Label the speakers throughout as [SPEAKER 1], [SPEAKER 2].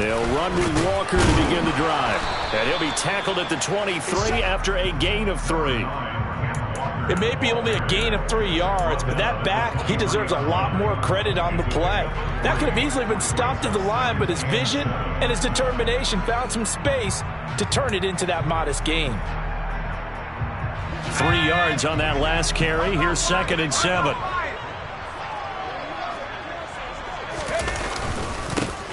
[SPEAKER 1] They'll run with Walker to begin the drive. And he'll be tackled at the 23 after a gain of 3.
[SPEAKER 2] It may be only a gain of 3 yards, but that back, he deserves a lot more credit on the play. That could have easily been stopped at the line, but his vision and his determination found some space to turn it into that modest gain.
[SPEAKER 1] 3 yards on that last carry. Here's 2nd and 7.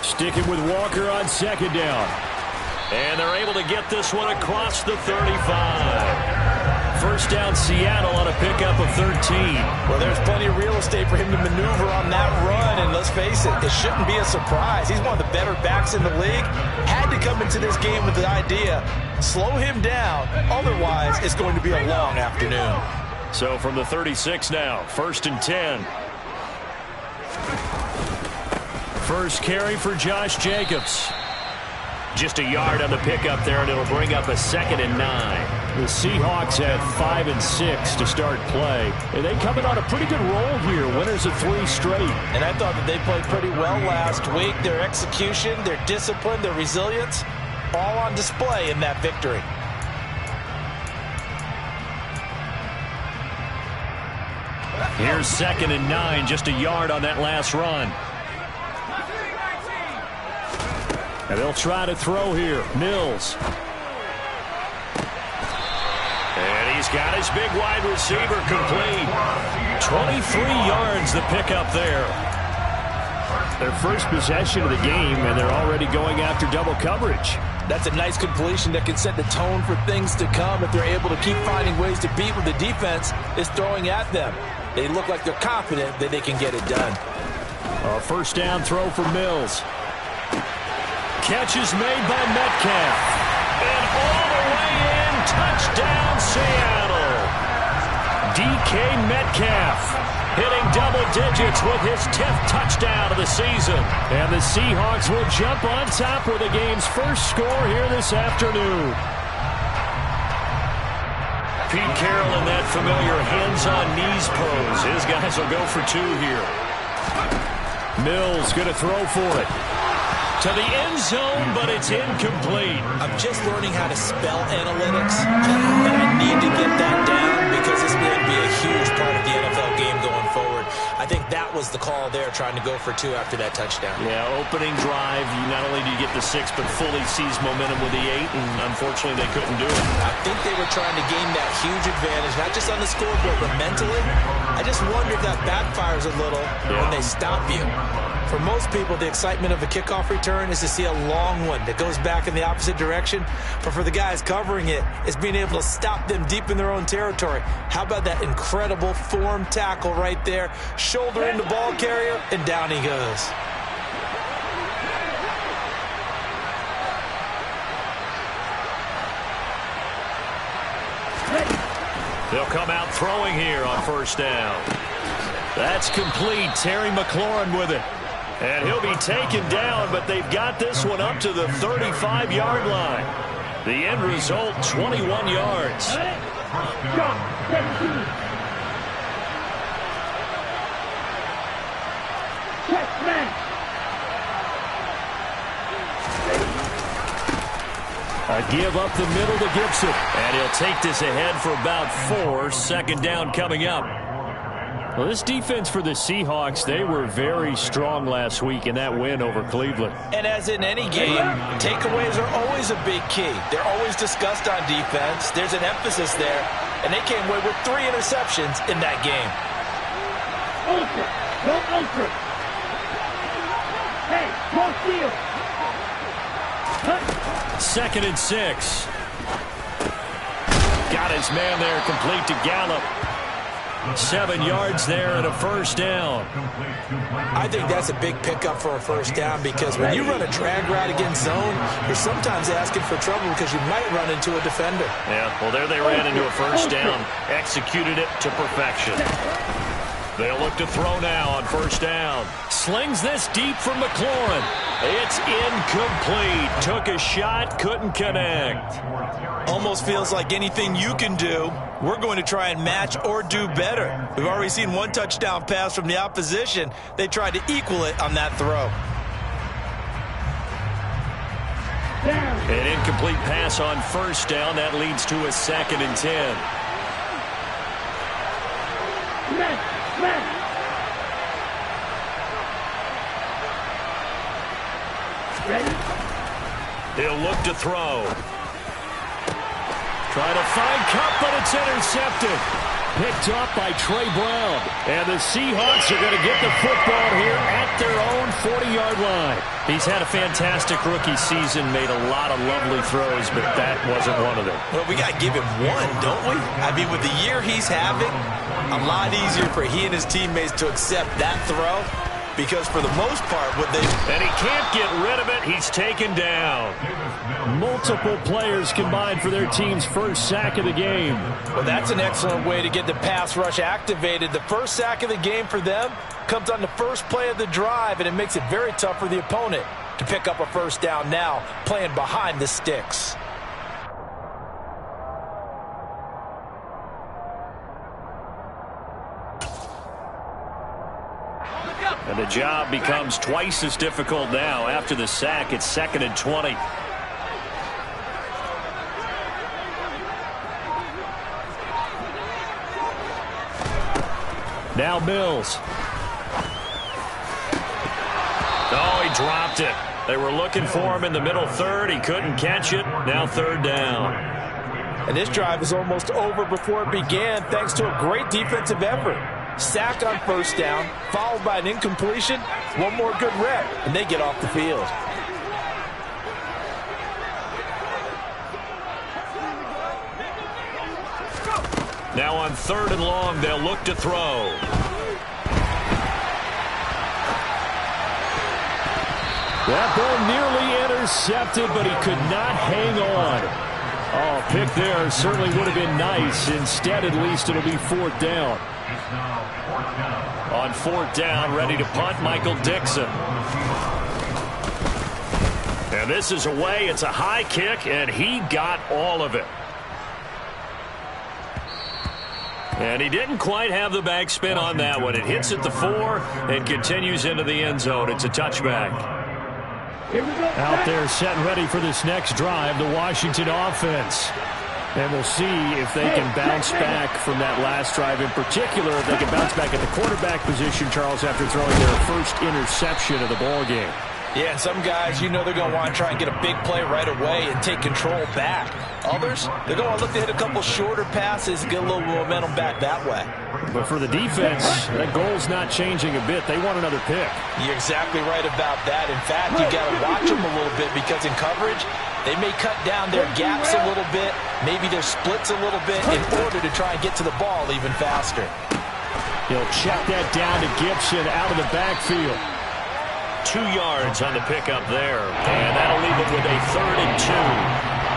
[SPEAKER 1] Sticking with Walker on 2nd down. And they're able to get this one across the 35. First down, Seattle on a pickup of 13.
[SPEAKER 2] Well, there's plenty of real estate for him to maneuver on that run, and let's face it, it shouldn't be a surprise. He's one of the better backs in the league. Had to come into this game with the idea, slow him down, otherwise it's going to be a long afternoon.
[SPEAKER 1] So from the 36 now, 1st and 10. First carry for Josh Jacobs. Just a yard on the pickup there, and it'll bring up a 2nd and 9. The Seahawks had 5 and 6 to start play. And they coming on a pretty good roll here. Winners of 3 straight.
[SPEAKER 2] And I thought that they played pretty well last week. Their execution, their discipline, their resilience, all on display in that victory.
[SPEAKER 1] Here's 2nd and 9, just a yard on that last run. And they'll try to throw here. Mills. And he's got his big wide receiver complete. 23 yards the pickup there. Their first possession of the game, and they're already going after double coverage.
[SPEAKER 2] That's a nice completion that can set the tone for things to come if they're able to keep finding ways to beat what the defense is throwing at them. They look like they're confident that they can get it done.
[SPEAKER 1] A first down throw for Mills. Catch is made by Metcalf. And all the way in, touchdown Seattle. DK Metcalf hitting double digits with his 10th touchdown of the season. And the Seahawks will jump on top with the game's first score here this afternoon. Pete Carroll in that familiar hands-on knees pose. His guys will go for 2 here. Mills going to throw for it. To the end zone, but it's incomplete.
[SPEAKER 2] I'm just learning how to spell analytics, and I need to get that down because it's going to be a huge part of the NFL game going forward. I think that was the call there, trying to go for 2 after that touchdown.
[SPEAKER 1] Yeah, opening drive, not only did you get the 6, but fully seized momentum with the 8, and unfortunately they couldn't do it.
[SPEAKER 2] I think they were trying to gain that huge advantage, not just on the scoreboard, but mentally. I just wonder if that backfires a little when they stop you. For most people, the excitement of a kickoff return is to see a long one that goes back in the opposite direction. But for the guys covering it, it's being able to stop them deep in their own territory. How about that incredible form tackle right there? Shoulder in the ball carrier, and down he goes.
[SPEAKER 1] They'll come out throwing here on first down. That's complete. Terry McLaurin with it. And he'll be taken down, but they've got this one up to the 35-yard line. The end result, 21 yards. A give up the middle to Gibson. And he'll take this ahead for about 4. 2nd down coming up. Well, this defense for the Seahawks, they were very strong last week in that win over Cleveland.
[SPEAKER 2] And as in any game, takeaways are always a big key. They're always discussed on defense. There's an emphasis there. And they came away with 3 interceptions in that game.
[SPEAKER 3] Ultra. No ultra. Hey, cross field.
[SPEAKER 1] 2nd and 6. Got his man there, complete to Gallup. 7 yards there and a first down.
[SPEAKER 2] I think that's a big pickup for a first down because when you run a drag route against zone, you're sometimes asking for trouble because you might run into a defender.
[SPEAKER 1] Yeah, well, there they ran into a first down. Executed it to perfection. They'll look to throw now on first down. Slings this deep for McLaurin. It's incomplete. Took a shot, couldn't connect.
[SPEAKER 2] Almost feels like anything you can do, we're going to try and match or do better. We've already seen 1 touchdown pass from the opposition. They tried to equal it on that throw.
[SPEAKER 1] An incomplete pass on first down. That leads to a 2nd and 10.
[SPEAKER 3] Ready?
[SPEAKER 1] He'll look to throw. Trying to find Cup, but it's intercepted. Picked up by Trey Brown. And the Seahawks are going to get the football here at their own 40-yard line. He's had a fantastic rookie season, made a lot of lovely throws, but that wasn't one of them.
[SPEAKER 2] Well, we got to give him one, don't we? I mean, with the year he's having, a lot easier for he and his teammates to accept that throw. Because for the most part,
[SPEAKER 1] and he can't get rid of it. He's taken down. Multiple players combined for their team's first sack of the game.
[SPEAKER 2] Well, that's an excellent way to get the pass rush activated. The first sack of the game for them comes on the first play of the drive, and it makes it very tough for the opponent to pick up a first down now, playing behind the sticks.
[SPEAKER 1] And the job becomes twice as difficult now. After the sack, it's 2nd and 20. Now Mills. Oh, he dropped it. They were looking for him in the middle third. He couldn't catch it. Now 3rd down.
[SPEAKER 2] And this drive is almost over before it began thanks to a great defensive effort. Sack on first down, followed by an incompletion. One more good rep, and they get off the field.
[SPEAKER 1] Now on 3rd and long, they'll look to throw. That ball nearly intercepted, but he could not hang on. Oh, pick there certainly would have been nice. Instead, at least, it'll be 4th down. On 4th down, ready to punt, Michael Dixon. And this is away. It's a high kick, and he got all of it. And he didn't quite have the backspin on that one. It hits at the 4 and continues into the end zone. It's a touchback. Out there set and ready for this next drive, the Washington offense. And we'll see if they can bounce back from that last drive. In particular, if they can bounce back at the quarterback position, Charles, after throwing their first interception of the ball game.
[SPEAKER 2] Yeah, and some guys, you know they're going to want to try and get a big play right away and take control back. Others, they're going to look to hit a couple shorter passes and get a little momentum back that way.
[SPEAKER 1] But for the defense, that goal's not changing a bit. They want another pick.
[SPEAKER 2] You're exactly right about that. In fact, you got to watch them a little bit because in coverage, they may cut down their gaps a little bit, maybe their splits a little bit in order to try and get to the ball even faster.
[SPEAKER 1] He'll check that down to Gibson out of the backfield. 2 yards on the pickup there, and that'll leave it with a 3rd and 2.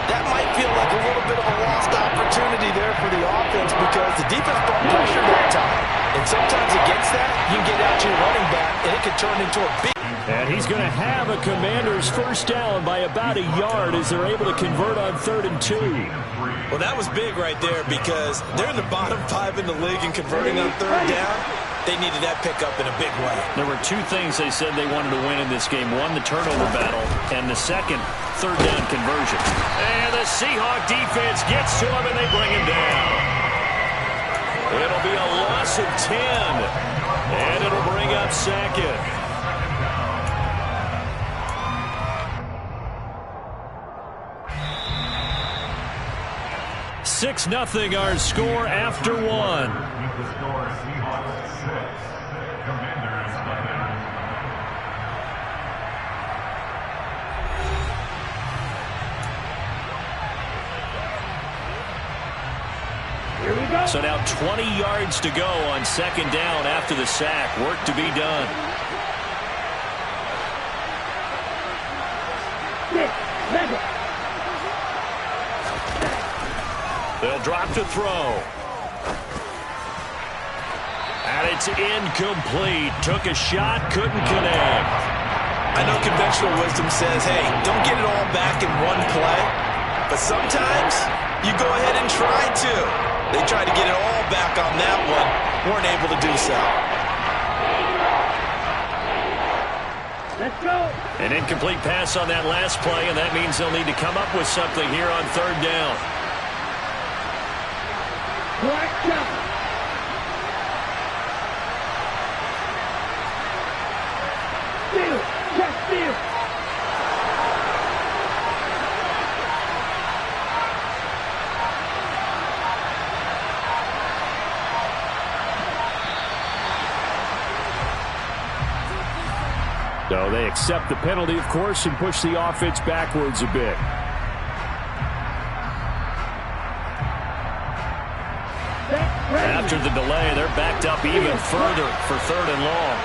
[SPEAKER 2] That might feel like a little bit of a lost opportunity there for the offense because the defense brought pressure that time. And sometimes against that, you can get out to your running back, and it can turn into a big...
[SPEAKER 1] And he's going to have a Commanders first down by about a yard as they're able to convert on 3rd and 2.
[SPEAKER 2] Well, that was big right there because they're in the bottom 5 in the league and converting on 3rd down. They needed that pickup in a big way.
[SPEAKER 1] There were 2 things they said they wanted to win in this game. One, the turnover battle, and the second, 3rd down conversion. And the Seahawk defense gets to him, and they bring him down. It'll be a loss of 10, and it'll bring up 2nd. (6-0) our score after 1. So now 20 yards to go on 2nd down after the sack. Work to be done. They'll drop to throw. And it's incomplete. Took a shot, couldn't connect.
[SPEAKER 2] I know conventional wisdom says, hey, don't get it all back in one play. But sometimes you go ahead and try to. They tried to get it all back on that one. Weren't able to do so.
[SPEAKER 3] Let's go.
[SPEAKER 1] An incomplete pass on that last play, and that means they'll need to come up with something here on third down.
[SPEAKER 3] Black shot. Steal. Check steal.
[SPEAKER 1] So they accept the penalty, of course, and push the offense backwards a bit. After the delay, they're backed up even further for third and long.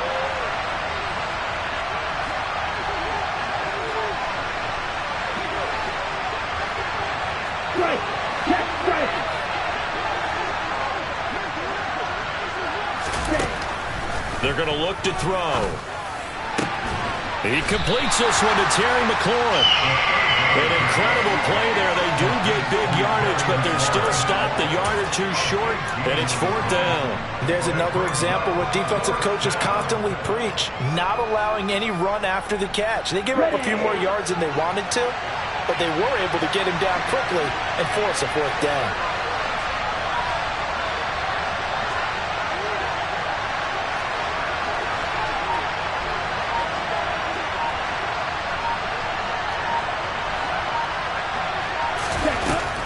[SPEAKER 3] Strike. Check strike.
[SPEAKER 1] They're going to look to throw. He completes this one to Terry McLaurin. An incredible play there. They do get big yardage, but they're still stopped a yard or two short, and it's fourth down.
[SPEAKER 2] There's another example what defensive coaches constantly preach, not allowing any run after the catch. They give up a few more yards than they wanted to, but they were able to get him down quickly and force a fourth down.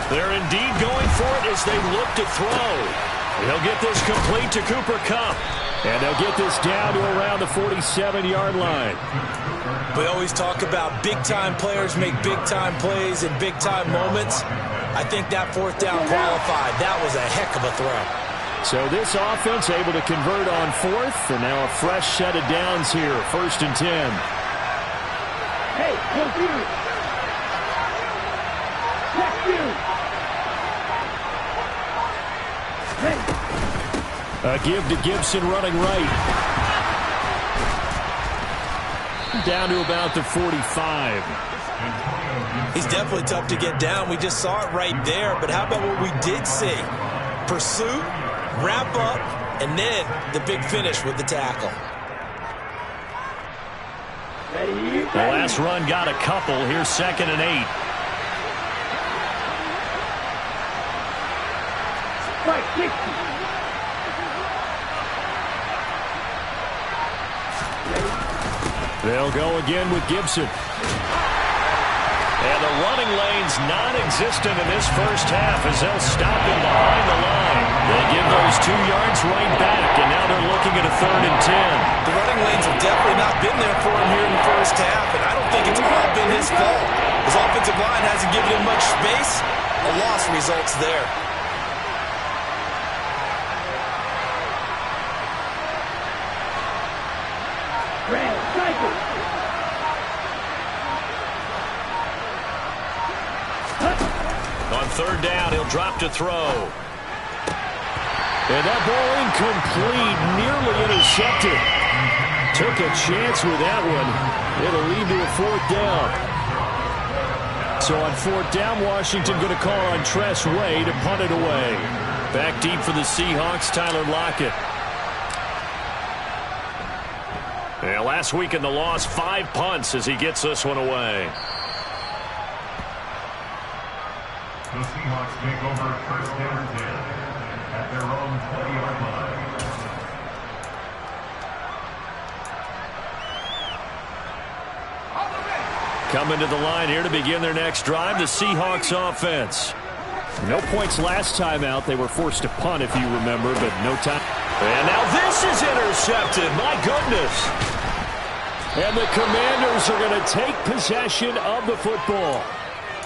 [SPEAKER 1] They're indeed going for it as they look to throw. He'll get this complete to Cooper Kupp. And they'll get this down to around the 47-yard line.
[SPEAKER 2] We always talk about big-time players make big-time plays in big-time moments. I think that fourth down qualified. That was a heck of a throw.
[SPEAKER 1] So this offense able to convert on fourth, and now a fresh set of downs here, 1st and 10.
[SPEAKER 3] Hey, computer. Check you.
[SPEAKER 1] A give to Gibson running right. Down to about the 45.
[SPEAKER 2] He's definitely tough to get down. We just saw it right there. But how about what we did see? Pursuit, wrap up, and then the big finish with the tackle.
[SPEAKER 1] The last run got a couple. Here's 2nd and 8.
[SPEAKER 3] Right, 60.
[SPEAKER 1] They'll go again with Gibson. And the running lane's non-existent in this first half as they'll stop him behind the line. They give those 2 yards right back, and now they're looking at a 3rd and 10.
[SPEAKER 2] The running lanes have definitely not been there for him here in the first half, and I don't think it's all been his fault. His offensive line hasn't given him much space. A loss results there.
[SPEAKER 1] On 3rd down, he'll drop to throw. And that ball incomplete, nearly intercepted. Took a chance with that one. It'll lead to a 4th down. So on 4th down, Washington going to call on Tress Way to punt it away. Back deep for the Seahawks, Tyler Lockett. Yeah, last week in the loss, 5 punts as he gets this one away.
[SPEAKER 4] The Seahawks take over 1st down 10 at their own 20-yard line.
[SPEAKER 1] Coming to the line here to begin their next drive, the Seahawks offense. No points last time out. They were forced to punt, if you remember, but no time. And now this is intercepted. My goodness. And the Commanders are going to take possession of the football.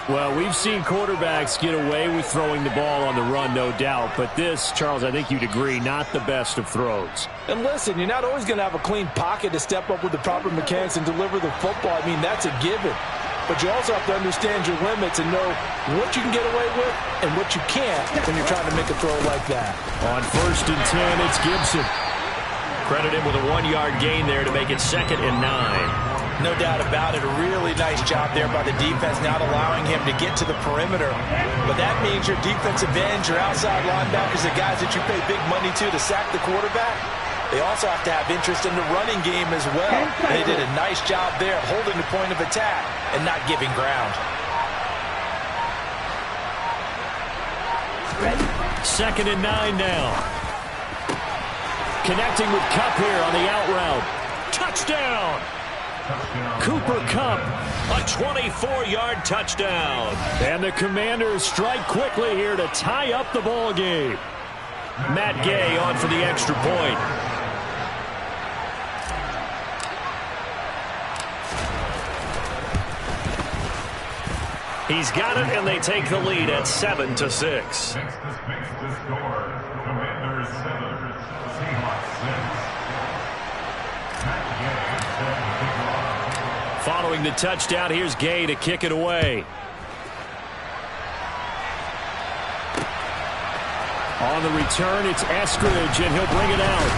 [SPEAKER 1] Well, we've seen quarterbacks get away with throwing the ball on the run, no doubt. But this, Charles, I think you'd agree, not the best of throws.
[SPEAKER 2] And listen, you're not always going to have a clean pocket to step up with the proper mechanics and deliver the football. I mean, that's a given. But you also have to understand your limits and know what you can get away with and what you can't when you're trying to make a throw like that.
[SPEAKER 1] On 1st and 10, it's Gibson. Credit him with a 1-yard gain there to make it 2nd and 9.
[SPEAKER 2] No doubt about it. A really nice job there by the defense, not allowing him to get to the perimeter. But that means your defensive ends, your outside linebackers, the guys that you pay big money to sack the quarterback, They also have to have interest in the running game as well. They did a nice job there of holding the point of attack and not giving ground.
[SPEAKER 1] Second and 9 now. Connecting with Kupp here on the out route. Touchdown! Cooper Kupp, a 24-yard touchdown. And the Commanders strike quickly here to tie up the ball game. Matt Gay on for the extra point. He's got it, and they take the lead at 7-6.
[SPEAKER 4] Next to score, Commanders 7, Seahawks 6.
[SPEAKER 1] Following the touchdown, here's Gay to kick it away. On the return, it's Eskridge, and he'll bring it out.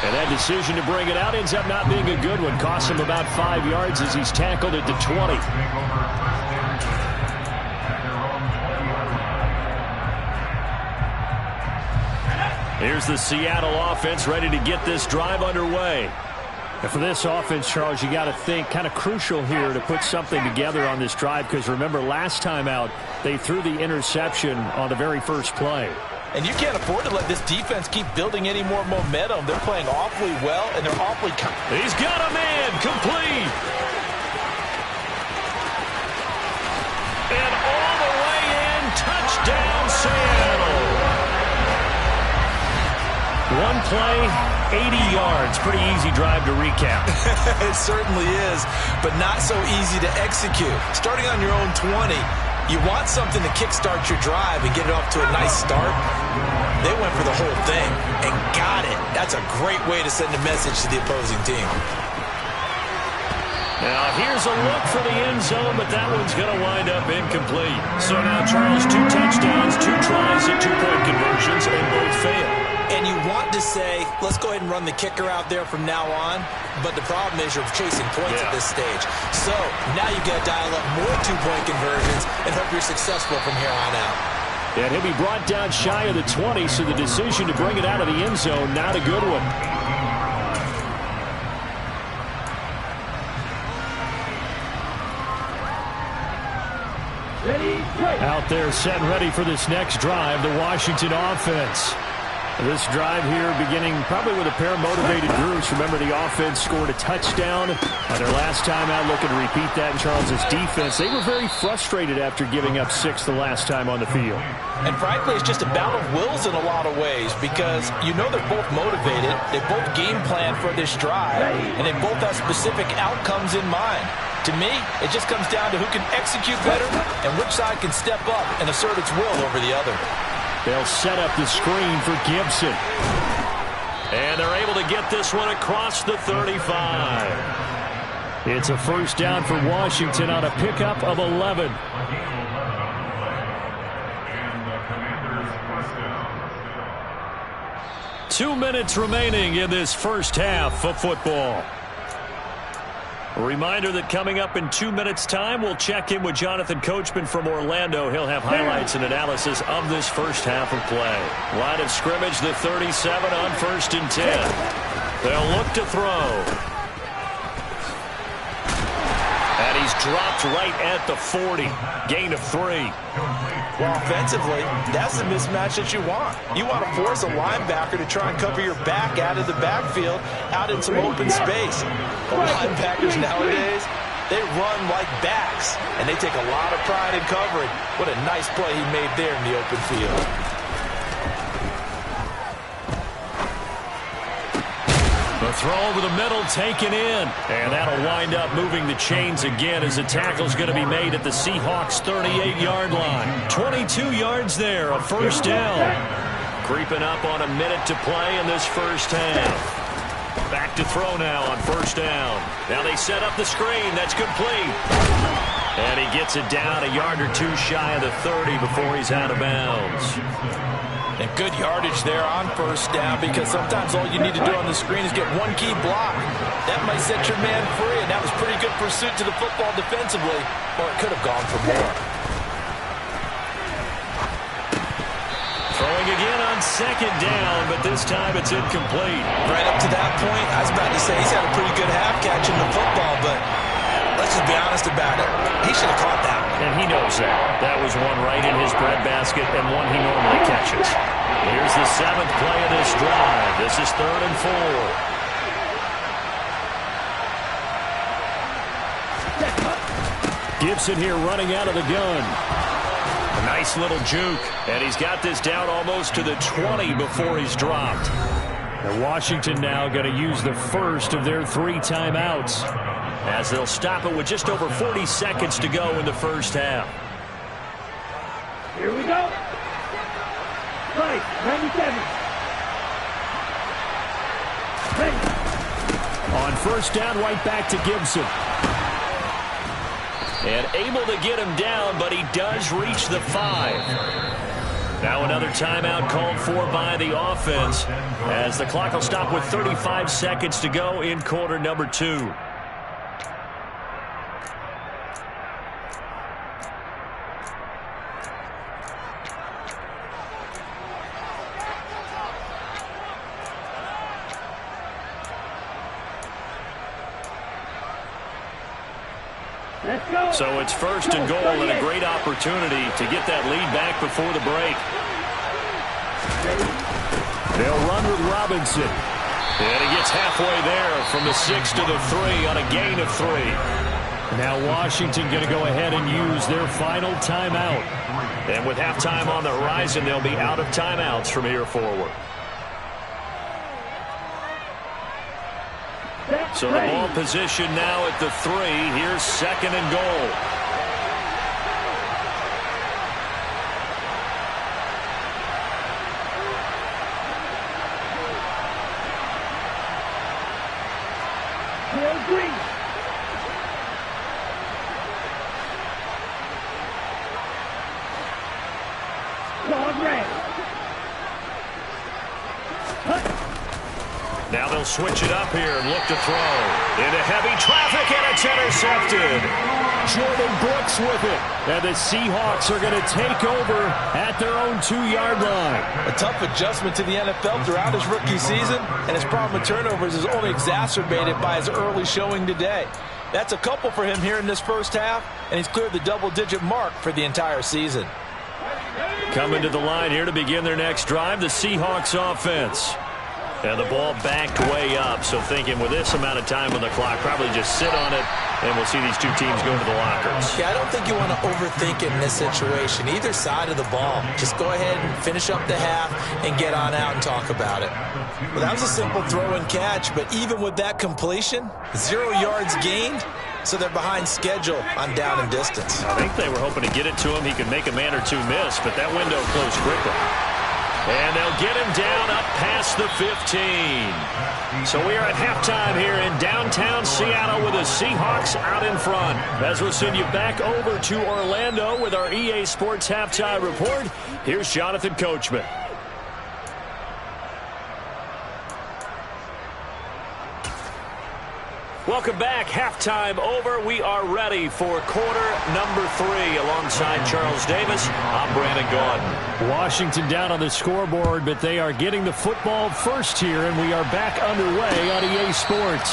[SPEAKER 1] And that decision to bring it out ends up not being a good one. Costs him about 5 yards as he's tackled at the 20. Here's the Seattle offense ready to get this drive underway. And for this offense, Charles, you got to think kind of crucial here to put something together on this drive, because remember last time out they threw the interception on the very first play.
[SPEAKER 2] And you can't afford to let this defense keep building any more momentum. They're playing awfully well, and they're awfully...
[SPEAKER 1] He's got a man complete. And all the way in, touchdown Seattle. One play, 80 yards. Pretty easy drive to recap.
[SPEAKER 2] It certainly is, but not so easy to execute. Starting on your own 20, you want something to kickstart your drive and get it off to a nice start. They went for the whole thing and got it. That's a great way to send a message to the opposing team.
[SPEAKER 1] Now here's a look for the end zone, but that one's going to wind up incomplete. So now, Charles, 2 touchdowns, 2 tries at 2-point conversions, and both fail.
[SPEAKER 2] And you want to say, let's go ahead and run the kicker out there from now on, but the problem is you're chasing points at this stage. So now you've got to dial up more 2-point conversions and hope you're successful from here on out.
[SPEAKER 1] And he'll be brought down shy of the 20, so the decision to bring it out of the end zone, not a good one. Out there set and ready for this next drive, the Washington offense. This drive here beginning probably with a pair of motivated groups. Remember, the offense scored a touchdown their last time out, looking to repeat that in Charles's defense. They were very frustrated after giving up 6 the last time on the field.
[SPEAKER 2] And frankly, it's just a battle of wills in a lot of ways, because you know they're both motivated, they both game plan for this drive, and they both have specific outcomes in mind. To me, it just comes down to who can execute better and which side can step up and assert its will over the other.
[SPEAKER 1] They'll set up the screen for Gibson. And they're able to get this one across the 35. It's a first down for Washington on a pickup of 11. 2 minutes remaining in this first half of football. A reminder that coming up in 2 minutes' time, we'll check in with Jonathan Coachman from Orlando. He'll have highlights and analysis of this first half of play. Line of scrimmage, the 37 on 1st and 10. They'll look to throw. And he's dropped right at the 40. Gain of 3.
[SPEAKER 2] Well, offensively, that's the mismatch that you want. You want to force a linebacker to try and cover your back out of the backfield, out in some open space. But linebackers nowadays, they run like backs, and they take a lot of pride in covering. What a nice play he made there in the open field.
[SPEAKER 1] The throw over the middle taken in. And that'll wind up moving the chains again as the tackle's going to be made at the Seahawks' 38-yard line. 22 yards there, a first down. Creeping up on a minute to play in this first half. Back to throw now on first down. Now they set up the screen. That's complete. And he gets it down a yard or 2 shy of the 30 before he's out of bounds.
[SPEAKER 2] And good yardage there on first down, because sometimes all you need to do on the screen is get one key block. That might set your man free, and that was pretty good pursuit to the football defensively, or it could have gone for more.
[SPEAKER 1] Throwing again on second down, but this time it's incomplete.
[SPEAKER 2] Right up to that point, I was about to say he's had a pretty good half catching the football, but let's just be honest about it. He should have caught that one.
[SPEAKER 1] And he knows that. That was one right in his breadbasket and one he normally catches. Here's the 7th play of this drive. This is 3rd and 4. Gibson here running out of the gun. A nice little juke. And he's got this down almost to the 20 before he's dropped. And Washington now going to use the first of their 3 timeouts, as they'll stop it with just over 40 seconds to go in the first half.
[SPEAKER 3] Here we go. Right, 97. Ready.
[SPEAKER 1] On first down, right back to Gibson. And able to get him down, but he does reach the 5. Now another timeout called for by the offense, as the clock will stop with 35 seconds to go in quarter number 2. So it's 1st and goal, and a great opportunity to get that lead back before the break. They'll run with Robinson. And he gets halfway there from the 6 to the 3 on a gain of 3. Now Washington going to go ahead and use their final timeout. And with halftime on the horizon, they'll be out of timeouts from here forward. So the ball position now at the 3. Here's 2nd and goal.
[SPEAKER 3] Green. Dog red.
[SPEAKER 1] Now they'll switch it up here and look to throw. Into heavy traffic, and it's intercepted. Jordan Brooks with it. And the Seahawks are going to take over at their own 2-yard line.
[SPEAKER 2] A tough adjustment to the NFL throughout his rookie season, and his problem with turnovers is only exacerbated by his early showing today. That's a couple for him here in this first half, and he's cleared the double-digit mark for the entire season.
[SPEAKER 1] Coming to the line here to begin their next drive, the Seahawks offense. And the ball backed way up, so thinking with this amount of time on the clock, probably just sit on it, and we'll see these two teams go to the lockers.
[SPEAKER 2] Yeah, I don't think you want to overthink it in this situation, either side of the ball. Just go ahead and finish up the half and get on out and talk about it. Well, that was a simple throw and catch, but even with that completion, 0 yards gained, so they're behind schedule on down and distance.
[SPEAKER 1] I think they were hoping to get it to him. He could make a man or two miss, but that window closed quickly. And they'll get him down up past the 15. So we are at halftime here in downtown Seattle with the Seahawks out in front. As we'll send you back over to Orlando with our EA Sports Halftime Report, here's Jonathan Coachman. Welcome back. Halftime over. We are ready for quarter number 3. Alongside Charles Davis, I'm Brandon Gaudin. Washington down on the scoreboard, but they are getting the football first here, and we are back underway on EA Sports.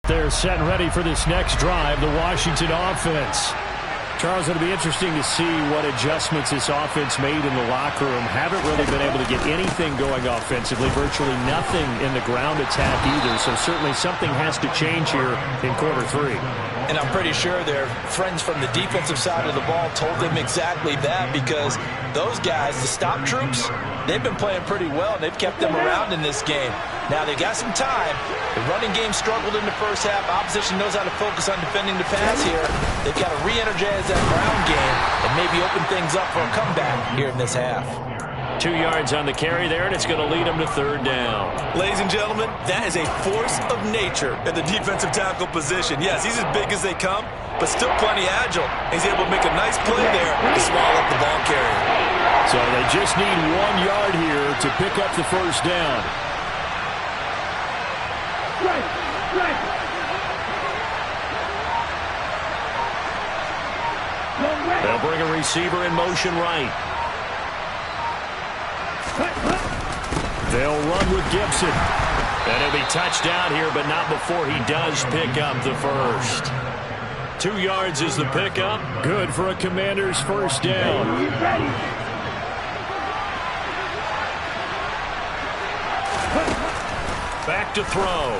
[SPEAKER 1] They're set and ready for this next drive, the Washington offense. Charles, it'll be interesting to see what adjustments this offense made in the locker room. Haven't really been able to get anything going offensively, virtually nothing in the ground attack either, so certainly something has to change here in quarter 3.
[SPEAKER 2] And I'm pretty sure their friends from the defensive side of the ball told them exactly that, because those guys, the stop troops, they've been playing pretty well, and they've kept them around in this game. Now, they got some time. The running game struggled in the first half. Opposition knows how to focus on defending the pass here. They've got to re-energize that ground game and maybe open things up for a comeback here in this half.
[SPEAKER 1] 2 yards on the carry there, and it's going to lead him to 3rd down.
[SPEAKER 2] Ladies and gentlemen, that is a force of nature at the defensive tackle position. Yes, he's as big as they come, but still plenty agile. He's able to make a nice play there to swallow up the ball carrier.
[SPEAKER 1] So they just need 1 yard here to pick up the 1st down.
[SPEAKER 3] Right, right.
[SPEAKER 1] They'll bring a receiver in motion right. They'll run with Gibson. And he'll be touchdown here, but not before he does pick up the 1st. 2 yards is the pickup. Good for a Commander's 1st down. Back to throw.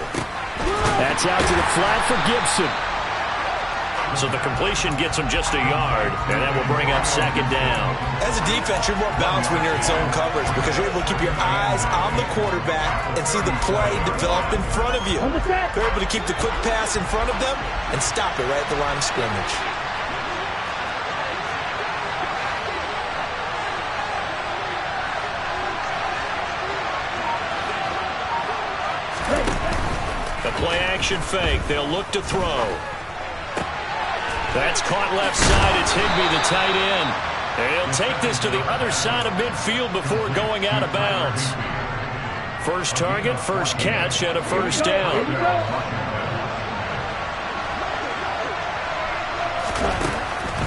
[SPEAKER 1] That's out to the flat for Gibson. So the completion gets him just a yard, and that will bring up 2nd down.
[SPEAKER 2] As a defense, you're more balanced when you're in zone coverage because you're able to keep your eyes on the quarterback and see the play develop in front of you. You're able to keep the quick pass in front of them and stop it right at the line of scrimmage.
[SPEAKER 1] The play-action fake. They'll look to throw. That's caught left side. It's Higbee, the tight end. And he'll take this to the other side of midfield before going out of bounds. First target, first catch, and a 1st down.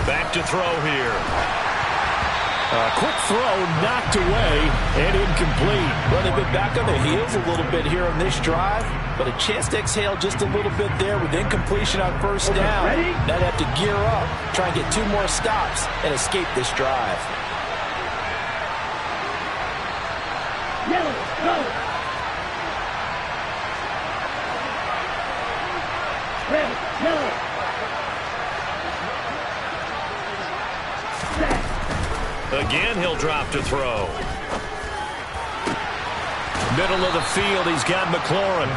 [SPEAKER 1] Back to throw here. A quick throw knocked away and incomplete.
[SPEAKER 2] Well, they've been back on their heels a little bit here on this drive, but a chance to exhale just a little bit there with incompletion on 1st down. Now they have to gear up, try and get 2 more stops, and escape this drive.
[SPEAKER 3] Yellow, go. Red, yellow.
[SPEAKER 1] Again, he'll drop to throw. Middle of the field, he's got McLaurin.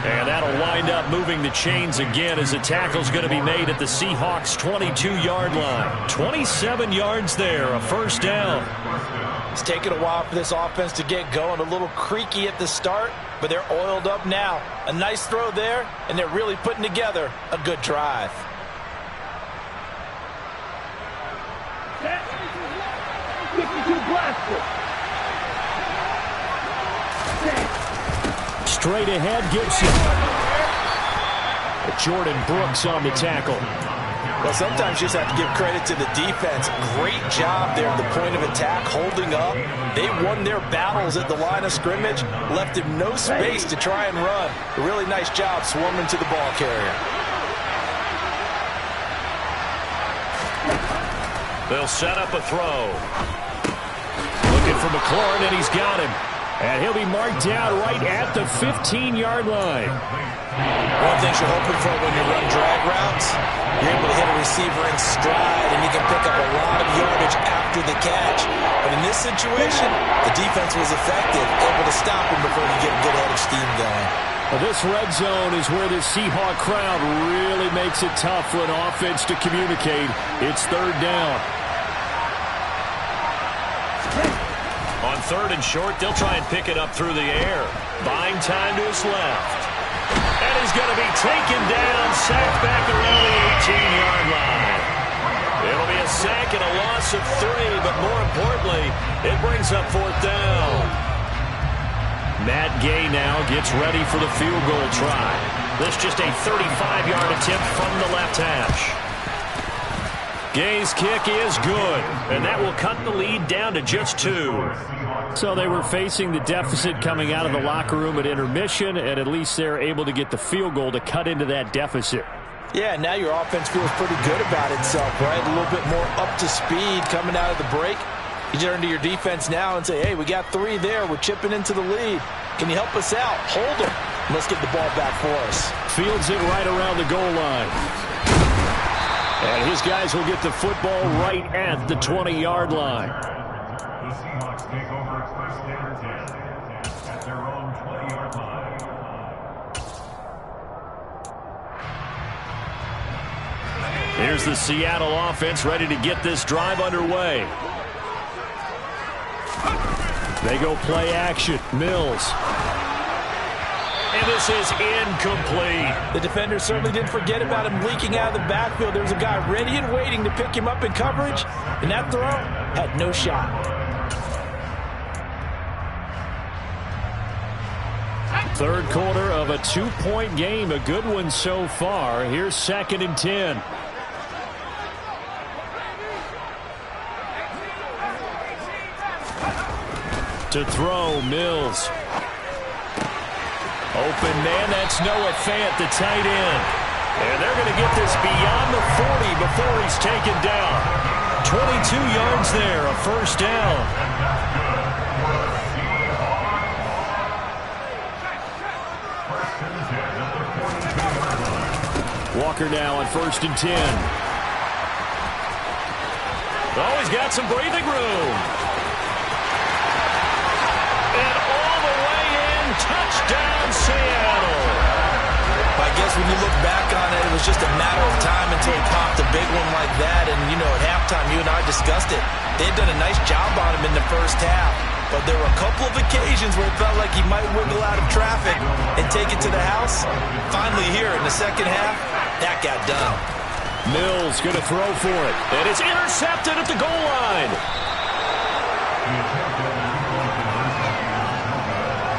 [SPEAKER 1] And that'll wind up moving the chains again as the tackle's going to be made at the Seahawks' 22-yard line. 27 yards there, a 1st down.
[SPEAKER 2] It's taken a while for this offense to get going. A little creaky at the start, but they're oiled up now. A nice throw there, and they're really putting together a good drive.
[SPEAKER 1] Straight ahead, Gibson. Jordan Brooks on the tackle.
[SPEAKER 2] Well, sometimes you just have to give credit to the defense. Great job there at the point of attack, holding up. They won their battles at the line of scrimmage, left him no space to try and run. A really nice job swarming to the ball carrier.
[SPEAKER 1] They'll set up a throw. Looking for McLaurin, and he's got him. And he'll be marked down right at the 15-yard line.
[SPEAKER 2] One thing you're hoping for when you run drag routes, you're able to hit a receiver in stride, and you can pick up a lot of yardage after the catch. But in this situation, the defense was effective, able to stop him before you get a good head of steam going.
[SPEAKER 1] Well, this red zone is where the Seahawk crowd really makes it tough for an offense to communicate. It's 3rd down. On 3rd and short, they'll try and pick it up through the air. Buying time to his left. And he's going to be taken down, sacked back around the 18-yard line. It'll be a sack and a loss of 3, but more importantly, it brings up 4th down. Matt Gay now gets ready for the field goal try. This just a 35-yard attempt from the left hash. Gay's kick is good, and that will cut the lead down to just 2. So they were facing the deficit coming out of the locker room at intermission, and at least they're able to get the field goal to cut into that deficit.
[SPEAKER 2] Yeah, now your offense feels pretty good about itself, right? A little bit more up to speed coming out of the break. You turn to your defense now and say, hey, we got 3 there. We're chipping into the lead. Can you help us out? Hold them. Let's get the ball back for us.
[SPEAKER 1] Fields it right around the goal line. And his guys will get the football right at the 20-yard line.
[SPEAKER 4] The Seahawks take over 1st and 10 at their own 20-yard line.
[SPEAKER 1] Here's the Seattle offense ready to get this drive underway. They go play action. Mills. And this is incomplete.
[SPEAKER 2] The defender certainly didn't forget about him leaking out of the backfield. There was a guy ready and waiting to pick him up in coverage, and that throw had no shot.
[SPEAKER 1] Third quarter of a 2-point game. A good one so far. Here's 2nd and 10. To throw, Mills. Open man, that's Noah Fant, the tight end. And they're going to get this beyond the 40 before he's taken down. 22 yards there, a first down. Walker now on 1st and 10. Oh, he's got some breathing room. And all the way in, touchdown Seattle.
[SPEAKER 2] I guess when you look back on it, it was just a matter of time until he popped a big one like that. And, you know, at halftime, you and I discussed it. They had done a nice job on him in the first half. But there were a couple of occasions where it felt like he might wiggle out of traffic and take it to the house. Finally here in the second half, that got done.
[SPEAKER 1] Mills going to throw for it. And it's intercepted at the goal line.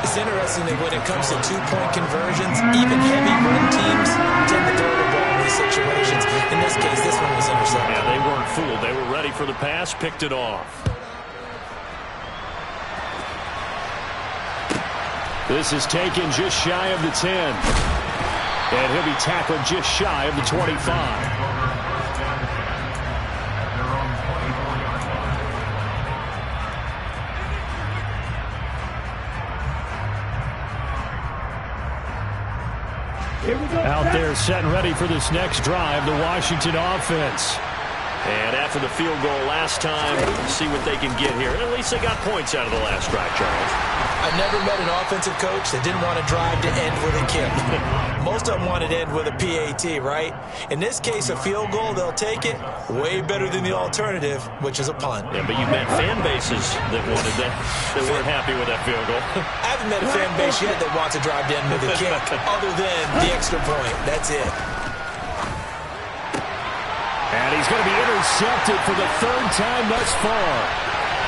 [SPEAKER 2] It's interesting that when it comes to 2-point conversions, even heavy run teams tend to throw the ball in these situations. In this case, this one was intercepted.
[SPEAKER 1] Yeah, they weren't fooled. They were ready for the pass, picked it off. This is taken just shy of the 10. And he'll be tackled just shy of the 25. Out there set and ready for this next drive, the Washington offense. And after the field goal last time, see what they can get here. And at least they got points out of the last drive, Charles.
[SPEAKER 2] I've never met an offensive coach that didn't want to drive to end with a kick. Most of them wanted to end with a PAT, right? In this case, a field goal, they'll take it. Way better than the alternative, which is a punt.
[SPEAKER 1] Yeah, but you've met fan bases that wanted that, that weren't happy with that field goal.
[SPEAKER 2] I haven't met a fan base yet that wants to drive to end with a kick, other than the extra point. That's it.
[SPEAKER 1] And he's going to be intercepted for the 3rd time thus far.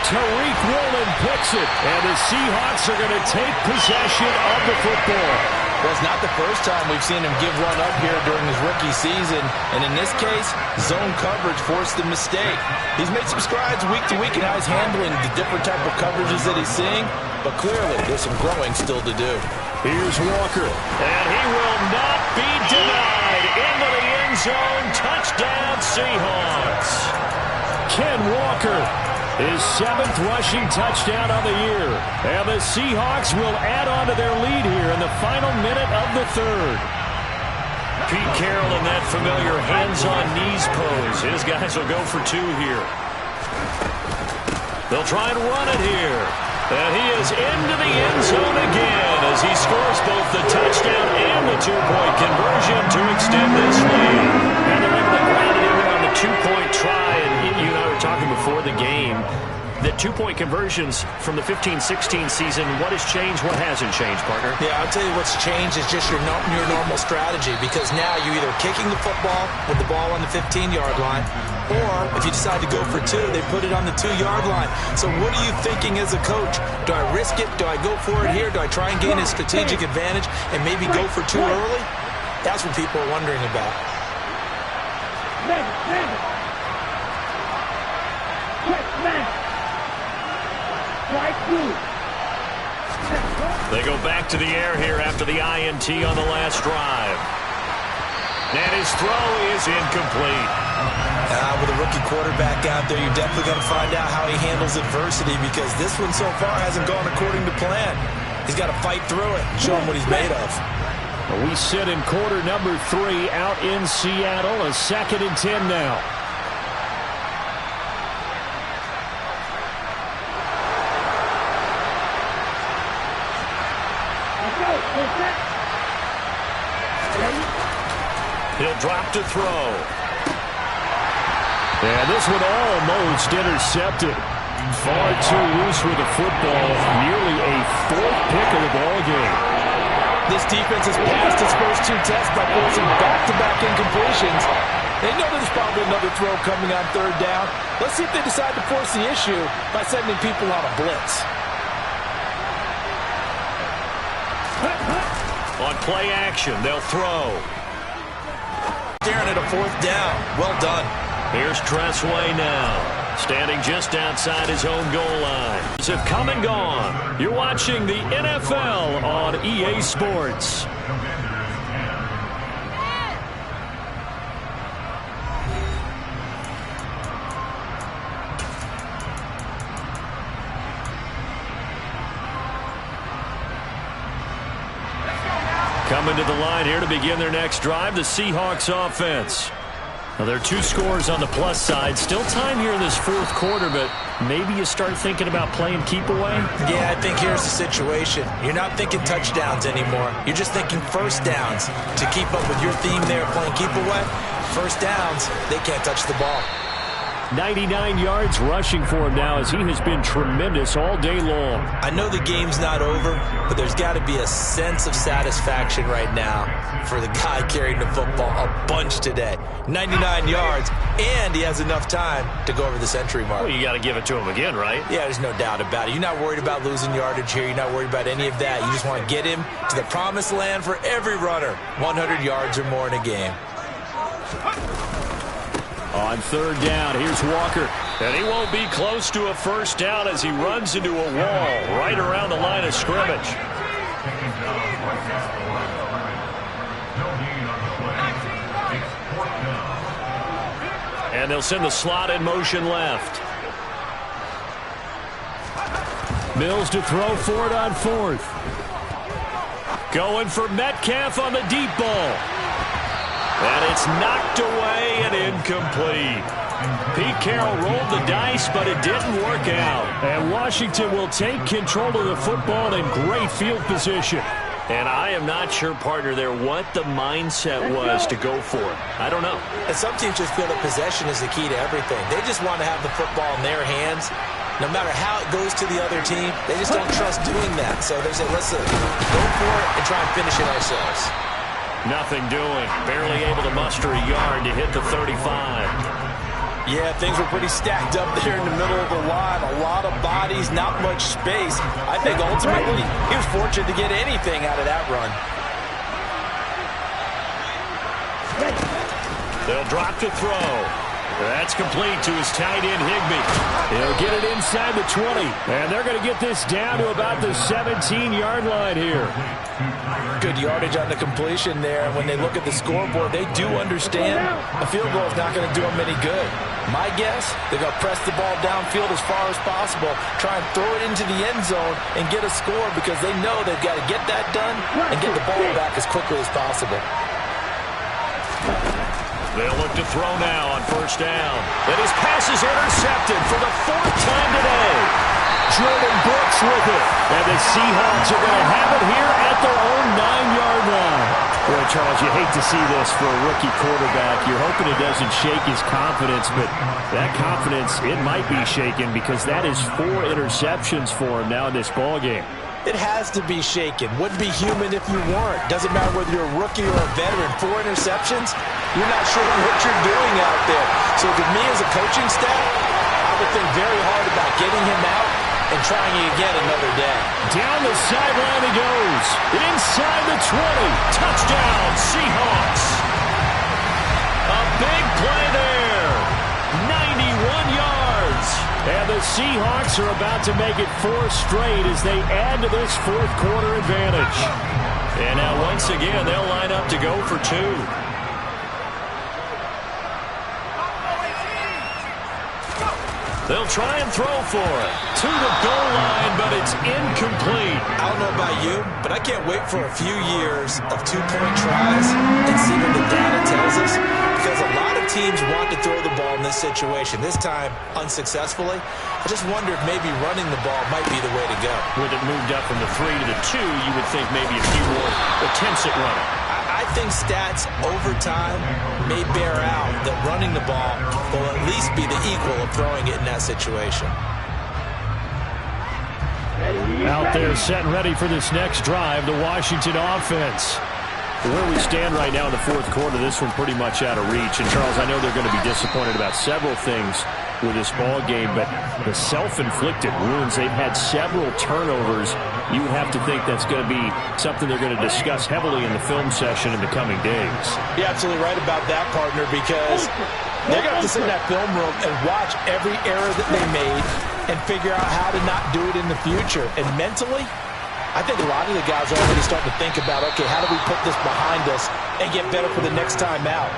[SPEAKER 1] Tariq Woolen picks it, and the Seahawks are going to take possession of the football.
[SPEAKER 2] Well, it's not the first time we've seen him give one up here during his rookie season, and in this case, zone coverage forced the mistake. He's made some strides week to week in how he's handling the different type of coverages that he's seeing, but clearly there's some growing still to do.
[SPEAKER 1] Here's Walker, and he will not be denied. Into the end zone, touchdown Seahawks. Ken Walker, his 7th rushing touchdown of the year. And the Seahawks will add on to their lead here in the final minute of the 3rd. Pete Carroll in that familiar hands-on-knees pose. His guys will go for 2 here. They'll try and run it here. And he is into the end zone again as he scores both the touchdown and the 2-point conversion to extend this lead. And they're able to ground it in there on the 2-point try. And you and I were talking before the game that 2-point conversions from the 15-16 season, what has changed, what hasn't changed, partner?
[SPEAKER 2] Yeah, I'll tell you what's changed is just your normal strategy, because now you're either kicking the football with the ball on the 15-yard line, or if you decide to go for 2, they put it on the 2-yard line. So what are you thinking as a coach? Do I risk it? Do I go for it here? Do I try and gain a strategic advantage and maybe go for 2 early? That's what people are wondering about.
[SPEAKER 1] They go back to the air here after the INT on the last drive. And his throw is incomplete.
[SPEAKER 2] With a rookie quarterback out there, you're definitely going to find out how he handles adversity, because this one so far hasn't gone according to plan. He's got to fight through it and show him what he's made of.
[SPEAKER 1] We sit in quarter number 3 out in Seattle. A 2nd and 10 now. He'll drop to throw. And this one almost intercepted. Far too loose with the football. Nearly a fourth pick of the ball game.
[SPEAKER 2] This defense has passed its first two tests by forcing back-to-back incompletions. They know there's probably another throw coming on third down. Let's see if they decide to force the issue by sending people on a blitz.
[SPEAKER 1] On play action, they'll throw.
[SPEAKER 2] Staring at a fourth down. Well done.
[SPEAKER 1] Here's Tressway now. Standing just outside his own goal line. Have come and gone. You're watching the NFL on EA Sports. Coming to the line here to begin their next drive, the Seahawks offense. Now, there are two scores on the plus side. Still time here in this fourth quarter, but maybe you start thinking about playing keep away?
[SPEAKER 2] Yeah, I think here's the situation. You're not thinking touchdowns anymore. You're just thinking first downs. To keep up with your theme there, playing keep away, first downs, they can't touch the ball.
[SPEAKER 1] 99 yards rushing for him now as he has been tremendous all day long.
[SPEAKER 2] I know the game's not over, but there's got to be a sense of satisfaction right now for the guy carrying the football a bunch today. 99 yards, and he has enough time to go over the century mark.
[SPEAKER 1] Well, you got to give it to him again, right?
[SPEAKER 2] Yeah, there's no doubt about it. You're not worried about losing yardage here. You're not worried about any of that. You just want to get him to the promised land for every runner. 100 yards or more in a game.
[SPEAKER 1] On third down, here's Walker. And he won't be close to a first down as he runs into a wall right around the line of scrimmage. And they'll send the slot in motion left. Mills to throw for it on fourth. Going for Metcalf on the deep ball. And it's knocked away and incomplete. Pete Carroll rolled the dice, but it didn't work out. And Washington will take control of the football in great field position. And I am not sure, partner, there what the mindset was to go for it. I don't know.
[SPEAKER 2] And some teams just feel that possession is the key to everything. They just want to have the football in their hands. No matter how it goes to the other team, they just don't trust doing that. So they say, listen, go for it and try and finish it ourselves.
[SPEAKER 1] Nothing doing. Barely able to muster a yard to hit the 35.
[SPEAKER 2] Yeah, things were pretty stacked up there in the middle of the line. A lot of bodies, not much space. I think ultimately he was fortunate to get anything out of that run.
[SPEAKER 1] They'll drop to throw. That's complete to his tight end, Higbee. He'll get it inside the 20. And they're going to get this down to about the 17-yard line here.
[SPEAKER 2] Good yardage on the completion there. And when they look at the scoreboard, they do understand a field goal is not going to do them any good. My guess, they're going to press the ball downfield as far as possible, try and throw it into the end zone and get a score because they know they've got to get that done and get the ball back as quickly as possible.
[SPEAKER 1] They'll look to throw now on first down. And his pass is intercepted for the fourth time today. Jordan Brooks with it. And the Seahawks are going to have it here at their own 9-yard line. Boy, Charles, you hate to see this for a rookie quarterback. You're hoping it doesn't shake his confidence, but that confidence, it might be shaken because that is 4 interceptions for him now in this ballgame.
[SPEAKER 2] It has to be shaken. Wouldn't be human if you weren't. Doesn't matter whether you're a rookie or a veteran. 4 interceptions, you're not sure what you're doing out there. So to me as a coaching staff, I would think very hard about getting him out and trying it again another day.
[SPEAKER 1] Down the sideline he goes. Inside the 20. Touchdown, Seahawks. A big play there. 91 yards. And the Seahawks are about to make it 4 straight as they add to this fourth quarter advantage. And now once again, they'll line up to go for 2. They'll try and throw for it. To the goal line, but it's incomplete.
[SPEAKER 2] I don't know about you, but I can't wait for a few years of 2-point tries and see what the data tells us. Because a lot of teams want to throw the ball in this situation. This time, unsuccessfully. I just wonder if maybe running the ball might be the way to go.
[SPEAKER 1] With it moved up from the 3 to the 2, you would think maybe a few more attempts at running.
[SPEAKER 2] I think stats over time may bear out that running the ball will at least be the equal of throwing it in that situation.
[SPEAKER 1] Out there set and ready for this next drive, the Washington offense. Where we stand right now in the fourth quarter, this one pretty much out of reach. And, Charles, I know they're going to be disappointed about several things with this ball game, but the self-inflicted wounds, they've had several turnovers. You would have to think that's going to be something they're going to discuss heavily in the film session in the coming days.
[SPEAKER 2] You're absolutely right about that, partner, because they're going to have to sit in that film room and watch every error that they made and figure out how to not do it in the future. And mentally, I think a lot of the guys are already starting to think about, okay, how do we put this behind us and get better for the next time out?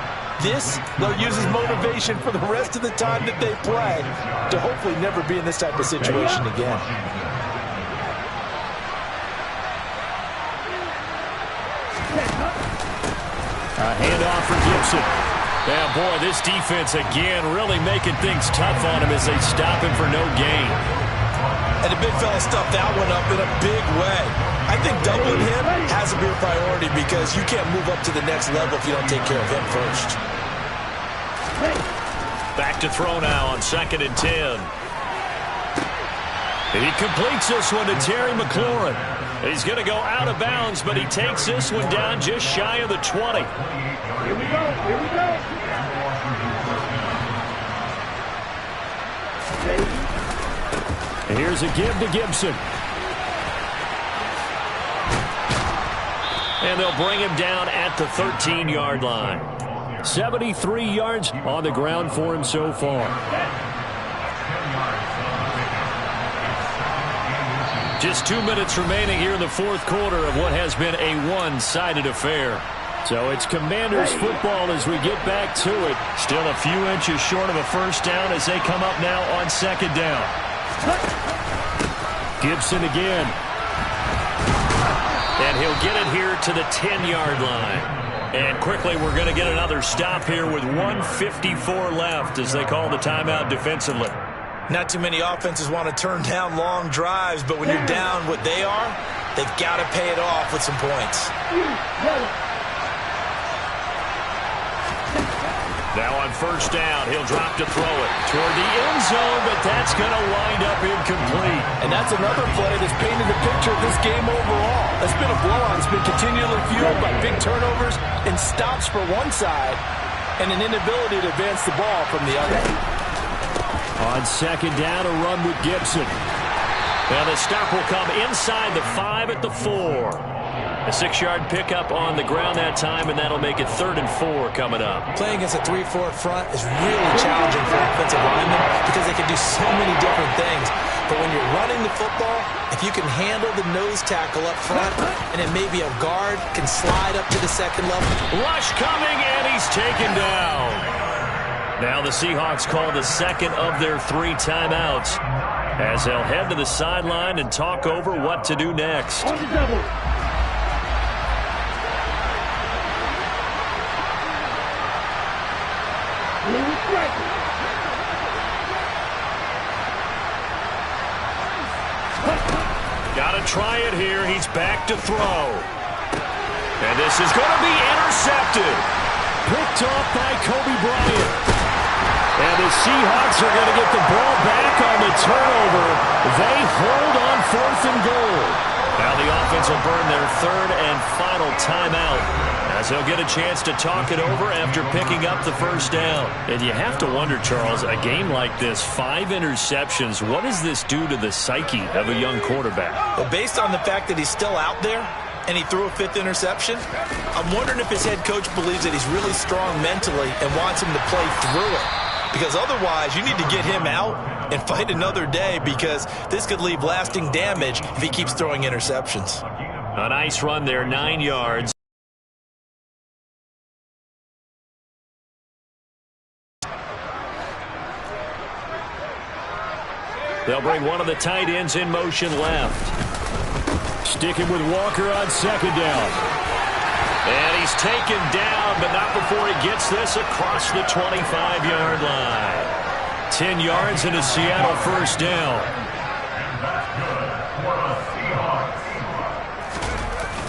[SPEAKER 2] This, they'll use as motivation for the rest of the time that they play to hopefully never be in this type of situation again.
[SPEAKER 1] A handoff for Gibson. Yeah, boy, this defense again really making things tough on him as they stop him for no gain.
[SPEAKER 2] And the big fella stuffed that one up in a big way. I think doubling him has to be a priority because you can't move up to the next level if you don't take care of him first.
[SPEAKER 1] Back to throw now on 2nd and 10. And he completes this one to Terry McLaurin. He's going to go out of bounds, but he takes this one down just shy of the 20.
[SPEAKER 3] Here we go. Here we go.
[SPEAKER 1] And here's a give to Gibson. And they'll bring him down at the 13-yard line. 73 yards on the ground for him so far. Just 2 minutes remaining here in the fourth quarter of what has been a one-sided affair. So it's Commanders football as we get back to it. Still a few inches short of a first down as they come up now on 2nd down. Gibson again. And he'll get it here to the 10-yard line. And quickly we're going to get another stop here with 1:54 left as they call the timeout defensively.
[SPEAKER 2] Not too many offenses want to turn down long drives, but when you're down what they are, they've got to pay it off with some points.
[SPEAKER 1] Now on first down, he'll drop to throw it toward the end zone, but that's going to wind up incomplete.
[SPEAKER 2] And that's another play that's painted the picture of this game overall. It's been a blowout. It's been continually fueled by big turnovers and stops for one side and an inability to advance the ball from the other.
[SPEAKER 1] On 2nd down, a run with Gibson. Now the stop will come inside the 5 at the 4. A 6-yard pickup on the ground that time, and that'll make it 3rd and 4 coming up.
[SPEAKER 2] Playing against a 3-4 front is really challenging for offensive linemen because they can do so many different things. But when you're running the football, if you can handle the nose tackle up front, and then maybe a guard can slide up to the 2nd level.
[SPEAKER 1] Rush coming, and he's taken down. Now the Seahawks call the 2nd of their 3 timeouts as they'll head to the sideline and talk over what to do next.
[SPEAKER 3] On the double.
[SPEAKER 1] Got to try it here. He's back to throw. And this is going to be intercepted. Picked off by Kobe Bryant. And the Seahawks are going to get the ball back on the turnover. They hold on 4th and goal. Now the offense will burn their 3rd and final timeout as they'll get a chance to talk it over after picking up the first down. And you have to wonder, Charles, a game like this, 5 interceptions, what does this do to the psyche of a young quarterback?
[SPEAKER 2] Well, based on the fact that he's still out there and he threw a 5th interception, I'm wondering if his head coach believes that he's really strong mentally and wants him to play through it. Because otherwise, you need to get him out and fight another day because this could leave lasting damage if he keeps throwing interceptions.
[SPEAKER 1] A nice run there, 9 yards. They'll bring one of the tight ends in motion left. Sticking with Walker on 2nd down. And he's taken down, but not before he gets this across the 25-yard line. 10 yards and a Seattle first down.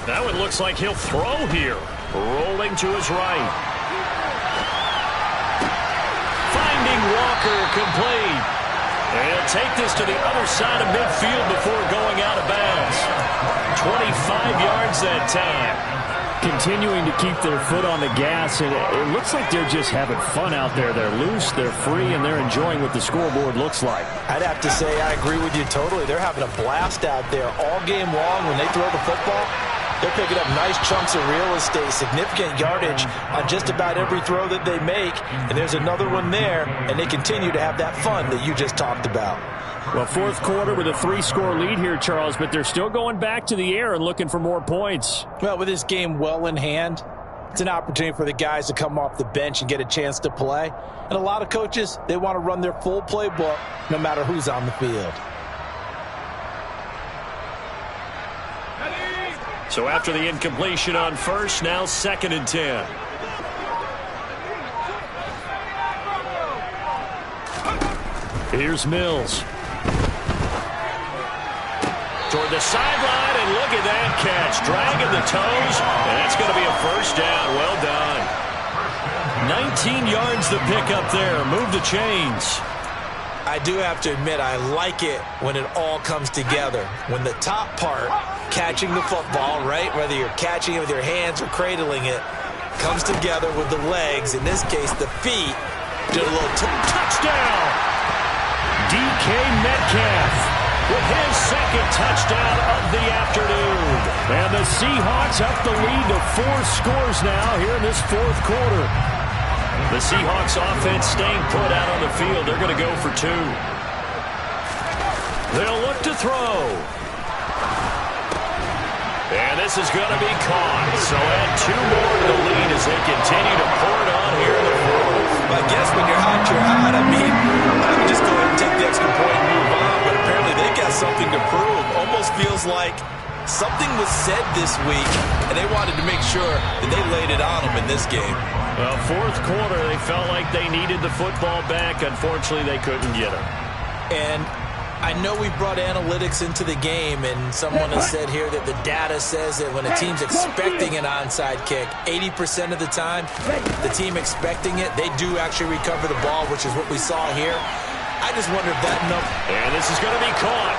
[SPEAKER 1] Now it looks like he'll throw here. Rolling to his right. Finding Walker complete. And he'll take this to the other side of midfield before going out of bounds. 25 yards that time.
[SPEAKER 5] Continuing to keep their foot on the gas, and it looks like they're just having fun out there. They're loose, they're free, and they're enjoying what the scoreboard looks like.
[SPEAKER 2] I'd have to say I agree with you totally. They're having a blast out there all game long. When they throw the football, they're picking up nice chunks of real estate, significant yardage on just about every throw that they make. And there's another one there, and they continue to have that fun that you just talked about.
[SPEAKER 5] Well, fourth quarter with a 3-score lead here, Charles, but they're still going back to the air and looking for more points.
[SPEAKER 2] Well, with this game well in hand, it's an opportunity for the guys to come off the bench and get a chance to play. And a lot of coaches, they want to run their full playbook no matter who's on the field.
[SPEAKER 1] So after the incompletion on first, now 2nd and 10. Here's Mills. Toward the sideline, and look at that catch. Dragging the toes, and that's going to be a first down. Well done. 19 yards the pick up there. Move the chains.
[SPEAKER 2] I do have to admit, I like it when it all comes together. When the top part, catching the football, right, whether you're catching it with your hands or cradling it, comes together with the legs, in this case the feet, did a little
[SPEAKER 1] touchdown. DK Metcalf with his 2nd touchdown of the afternoon. And the Seahawks up the lead to 4 scores now here in this 4th quarter. The Seahawks offense staying put out on the field. They're going to go for 2. They'll look to throw. And this is going to be caught. So add 2 more to the lead as they continue to pour it on here in the 4th.
[SPEAKER 2] I guess when you're hot, you're hot. I mean, I would just go ahead and take the extra point and move on. But apparently they got something to prove. Almost feels like something was said this week, and they wanted to make sure that they laid it on them in this game.
[SPEAKER 1] Well, 4th quarter, they felt like they needed the football back. Unfortunately, they couldn't get it.
[SPEAKER 2] And I know we brought analytics into the game, and someone has said here that the data says that when a team's expecting an onside kick, 80% of the time, the team expecting it, they do actually recover the ball, which is what we saw here. I just wonder if that number...
[SPEAKER 1] And this is going to be caught.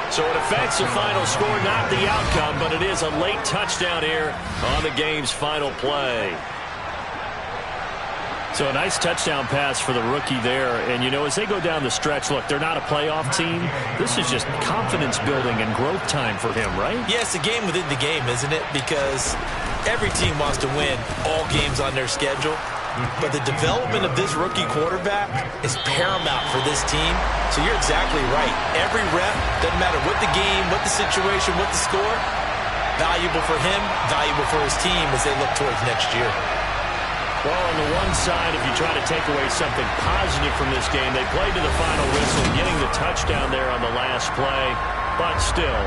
[SPEAKER 1] So it affects the final score, not the outcome, but it is a late touchdown here on the game's final play. So a nice touchdown pass for the rookie there. And, you know, as they go down the stretch, look, they're not a playoff team. This is just confidence building and growth time for him, right?
[SPEAKER 2] Yeah, it's a game within the game, isn't it? Because every team wants to win all games on their schedule. But the development of this rookie quarterback is paramount for this team. So you're exactly right. Every rep, doesn't matter what the game, what the situation, what the score, valuable for him, valuable for his team as they look towards next year.
[SPEAKER 1] Well, on the one side, if you try to take away something positive from this game, they played to the final whistle, getting the touchdown there on the last play, but still...